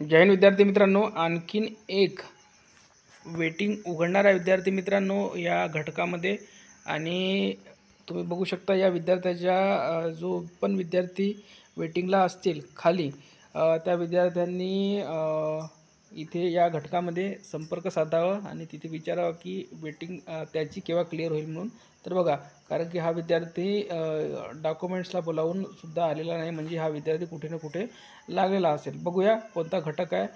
जय हिंद विद्यार्थी मित्रांनो, आणखीन एक वेटिंग उघडणार आहे विद्यार्थी मित्रांनो या घटकामध्ये। आणि तुम्ही बघू शकता या विद्यार्थ्याच्या जो पण विद्यार्थी वेटिंगला असतील खाली त्या विद्यार्थ्यांनी इथे या घटकामध्ये संपर्क साधावा आणि तिथे विचारावं की वेटिंग त्याची केव्हा क्लिअर होईल म्हणून। तर बघा, कारण की हा विद्यार्थी डॉक्युमेंट्सला बोलावून सुद्धा आलेला नाही, म्हणजे हा विद्यार्थी कुठे ना कुठे लागलेला असेल। बघूया कोणता घटक आहे।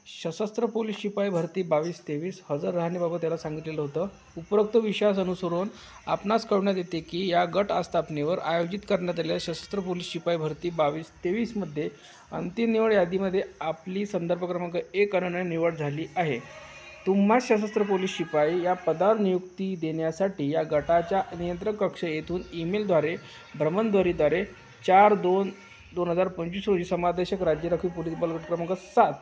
सशस्त्र पोलीस शिपाई भरती 22-23 हजर राहण्याबाबत त्याला सांगितलेलं होतं। उपरोक्त विषयास अनुसरून आपणास कळवण्यात येते की या गट आस्थापनेवर आयोजित करण्यात आलेल्या सशस्त्र पोलीस शिपाई भरती 22-23 मध्ये अंतिम निवड यादीमध्ये आपली संदर्भ क्रमांक 1 अनुने निवड झाली आहे। तुम्हा सशस्त्र पोलीस शिपाई या पदावर नियुक्ती देण्यासाठी या गटाच्या नियंत्रण कक्ष येथून ईमेलद्वारे भ्रमणध्वनीद्वारे 4/2/2025 रोजी समादेशक राज्य राखीव पोलीस बल गट क्रमांक 7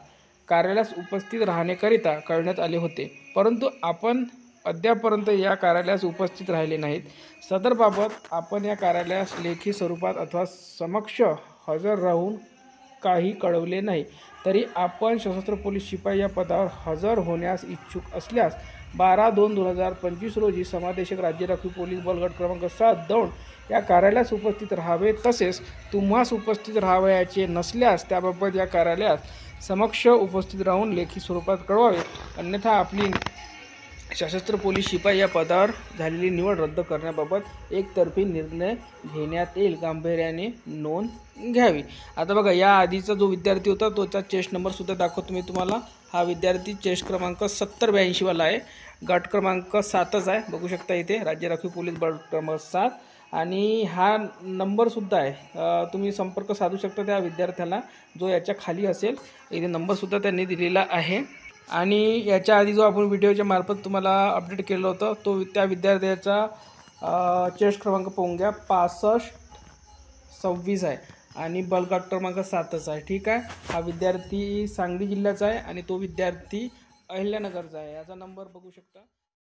कार्यालयास उपस्थित राहण्याकरिता कळवण्यात आले होते, परंतु आपण अद्यापर्यंत या कार्यालयास उपस्थित राहिले नाहीत। सदरबाबत आपण या कार्यालयास लेखी स्वरूपात अथवा समक्ष हजर राहून काही कळवले नाही, तरी आपण सशस्त्र पोलीस शिपाई या पदावर हजर होण्यास इच्छुक असल्यास 12/2/2025 रोजी समादेशक राज्य राखीव पोलीस बल गट क्रमांक 7 दौंड या कार्यालयास उपस्थित राहावे। तसेच तुम्हास उपस्थित राहावयाचे नसल्यास त्याबाबत या कार्यालयात समक्ष उपस्थित राहून लेखी स्वरूपात कळवावे, अन्यथा आपली सशस्त्र पोलीस शिपाई या पदावर झालेली निवड रद्द करण्याबाबत एकतर्फी निर्णय घेण्यात येईल, गांभीर्याने नोंद घ्यावी। आता बघा, या आधीचा जो विद्यार्थी होता तोचा चेस्ट नंबर सुद्धा दाखवतो मी तुम्हाला। हा विद्यार्थी चेस्ट क्रमांक 7082 वाला आहे, गट क्रमांक 7च आहे, बघू शकता इथे राज्य राखीव पोलीस बल क्रमांक 7 आणि हा नंबर सुद्धा आहे। तुम्ही संपर्क साधू शकता त्या विद्यार्थ्याला जो याच्या खाली असेल, इथे नंबर सुद्धा त्यांनी दिलेला आहे। आणि याच्या आधी जो आपण व्हिडिओच्या मार्फत तुम्हाला अपडेट केलं होतं तो त्या विद्यार्थ्याचा चेस्ट क्रमांक पाहून घ्या, 6526 आहे आणि बल गट क्रमांक 7च आहे। ठीक आहे, हा विद्यार्थी सांगली जिल्ह्याचा आहे आणि तो विद्यार्थी अहिल्यानगरचा आहे। याचा नंबर बघू शकता।